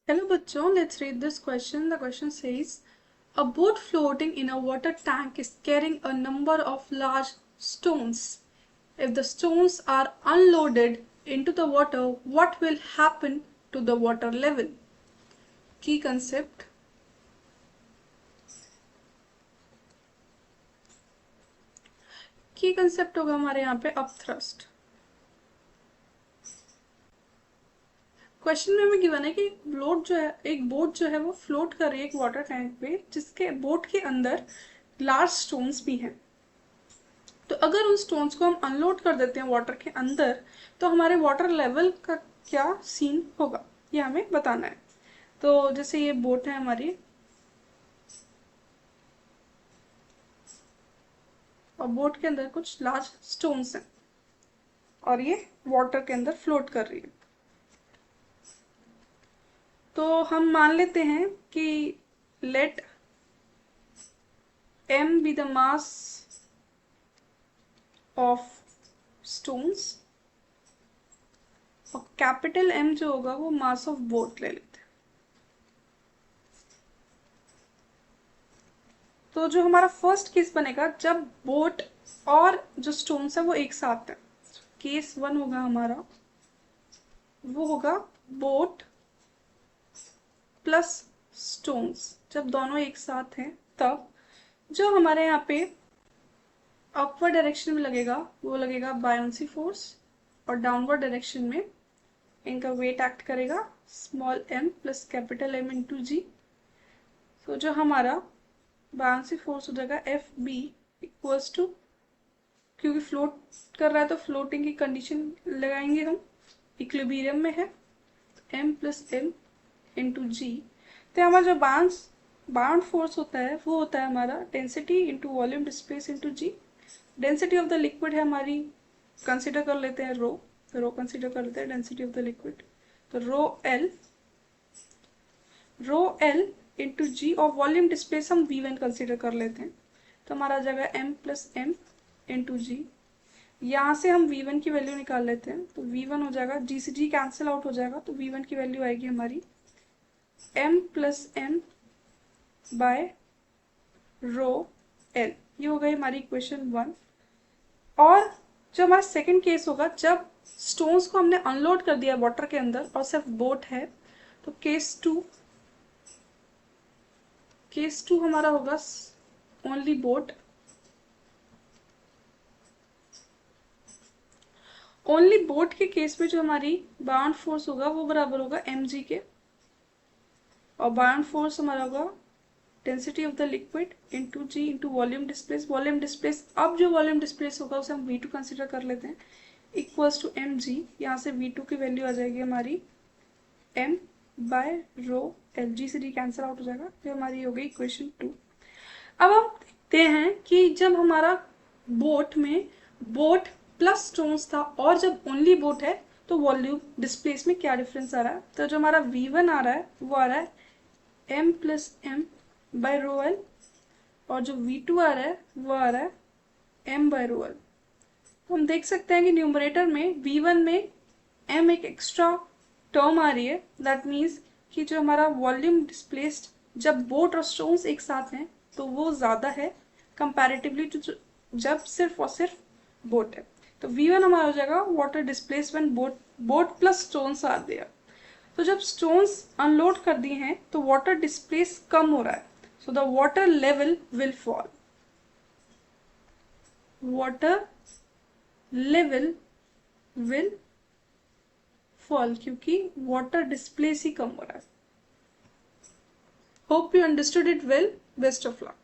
Hello बच्चों, let's read this question. The question says, a boat floating in a water tank is carrying a number of large stones. If the stones are unloaded into the water, what will happen to the water level? Key concept. की concept होगा हमारे यहाँ पे upthrust. Question में हमें given है कि एक बोट जो है वो फ्लोट कर रही है एक वाटर टैंक पे, जिसके बोट के अंदर लार्ज स्टोन्स भी हैं. तो अगर उन स्टोन्स को हम अनलोड कर देते हैं वाटर के अंदर, तो हमारे वाटर लेवल का क्या सीन होगा, ये हमें बताना है. तो जैसे ये बोट है हमारी, और बोट के अंदर कुछ लार्ज स्टोन्स हैं और ये वाटर के अंदर फ्लोट कर रही है. तो हम मान लेते हैं कि let m be the mass of stones और कैपिटल M जो होगा वो मास ऑफ बोट ले लेते हैं. तो जो हमारा फर्स्ट केस बनेगा जब बोट और जो स्टोन्स है वो एक साथ है, केस 1 होगा हमारा, वो होगा बोट प्लस स्टोन्स. जब दोनों एक साथ हैं तब जो हमारे यहाँ पे अपवर्ड डायरेक्शन में लगेगा वो लगेगा बायोंसी फोर्स, और डाउनवर्ड डायरेक्शन में इनका वेट एक्ट करेगा small m plus capital M into g. तो जो हमारा बायोंसी फोर्स हो जाएगा एफ बी इक्वल्स टू, क्योंकि फ्लोट कर रहा है तो फ्लोटिंग की कंडीशन लगाएंगे हम, इक्विलिब्रियम में है, m plus m into g. तो हमारा जो बाउंड फोर्स होता है वो होता है हमारा density into volume displace into g. Density of the liquid है हमारी, कंसिडर कर लेते हैं रो कंसिडर कर लेते हैं डेंसिटी ऑफ द लिक्विड. तो रो एल इंटू जी, और वॉल्यूम डिस्प्लेस हम V1 कंसिडर कर लेते हैं. तो हमारा आ जाएगा m प्लस m इंटू जी. यहाँ से हम V1 की वैल्यू निकाल लेते हैं, तो V1 हो जाएगा, जी से जी कैंसिल आउट हो जाएगा, तो V1 की वैल्यू आएगी हमारी m plus m by rho L. ये हो गई हमारी इक्वेशन 1. और जो हमारा सेकंड केस होगा जब स्टोन्स को हमने अनलोड कर दिया वाटर के अंदर और सिर्फ बोट है, तो केस टू हमारा होगा ओनली बोट. ओनली बोट के केस में जो हमारी बाउंड फोर्स होगा वो बराबर होगा mg के, और बाउंड फोर्स हमारा होगा density of the liquid into g into volume displace. अब जो वॉल्यूम डिस्प्लेस होगा उसे हम V2 कंसिडर कर लेते हैं, इक्वल्स टू mg. यहाँ से V2 की वैल्यू आ जाएगी हमारी m बाय रो एल. जी से डी कैंसिल आउट हो जाएगा, तो हमारी हो गई इक्वेशन 2. अब हम देखते हैं कि जब हमारा बोट प्लस स्टोन्स था और जब ओनली बोट है तो वॉल्यूम डिस्प्लेस में क्या डिफरेंस आ रहा है. तो जो हमारा V1 आ रहा है वो आ रहा है m plus m by rho L, और जो V2 आ रहा है वो आ रहा है m बाय रो एल. तो हम देख सकते हैं कि न्यूमरेटर में V1 में m एक एक्स्ट्रा टर्म आ रही है. दैट मीन्स कि जो हमारा वॉल्यूम डिस्प्लेस्ड जब बोट और स्टोन्स एक साथ हैं तो वो ज़्यादा है कंपैरेटिवली टू जब सिर्फ और सिर्फ बोट है. तो V1 हमारा हो जाएगा water displace when boat plus stones are there. तो जब स्टोन्स अनलोड कर दिए हैं तो वाटर डिस्प्लेस कम हो रहा है, so the water level will fall. Water level will fall क्योंकि वाटर डिस्प्लेस ही कम हो रहा है. Hope you understood it well. Best of luck.